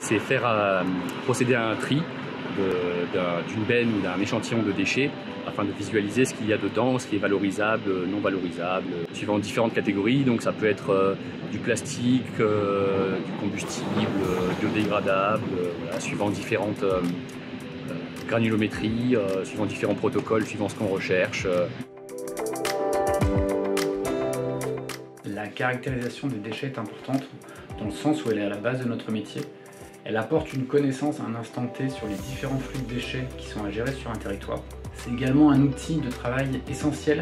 c'est faire procéder à un tri d'une benne ou d'un échantillon de déchets afin de visualiser ce qu'il y a dedans, ce qui est valorisable, non valorisable, suivant différentes catégories. Donc ça peut être du plastique, du combustible, biodégradable, voilà, suivant différentes granulométries, suivant différents protocoles, suivant ce qu'on recherche. La caractérisation des déchets est importante dans le sens où elle est à la base de notre métier. Elle apporte une connaissance à un instant T sur les différents flux de déchets qui sont à gérer sur un territoire. C'est également un outil de travail essentiel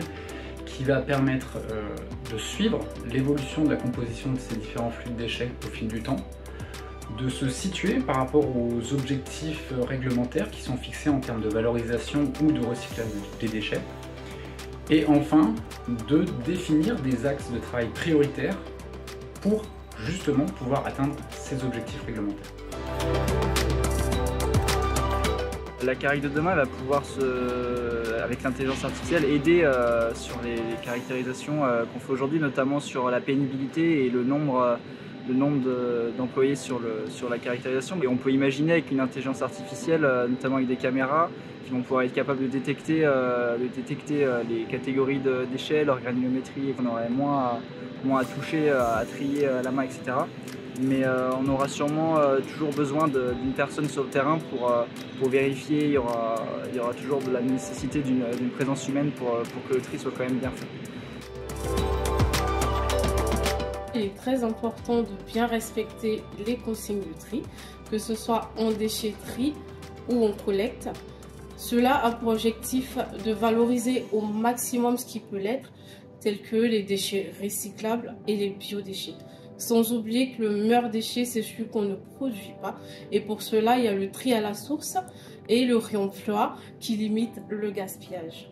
qui va permettre de suivre l'évolution de la composition de ces différents flux de déchets au fil du temps, de se situer par rapport aux objectifs réglementaires qui sont fixés en termes de valorisation ou de recyclage des déchets, et enfin de définir des axes de travail prioritaires pour justement pouvoir atteindre ces objectifs réglementaires. La Caraï de demain va pouvoir, avec l'intelligence artificielle, aider sur les caractérisations qu'on fait aujourd'hui, notamment sur la pénibilité et le nombre d'employés sur la caractérisation. Et on peut imaginer avec une intelligence artificielle, notamment avec des caméras, qui vont pouvoir être capables de détecter les catégories de déchets, leur granulométrie, et qu'on aurait moins à toucher, à trier à la main, etc. Mais on aura sûrement toujours besoin d'une personne sur le terrain pour vérifier. Il y aura toujours de la nécessité d'une présence humaine pour que le tri soit quand même bien fait. Il est très important de bien respecter les consignes de tri, que ce soit en déchetterie ou en collecte. Cela a pour objectif de valoriser au maximum ce qui peut l'être, tels que les déchets recyclables et les biodéchets. Sans oublier que le meilleur déchet, c'est celui qu'on ne produit pas. Et pour cela, il y a le tri à la source et le réemploi qui limite le gaspillage.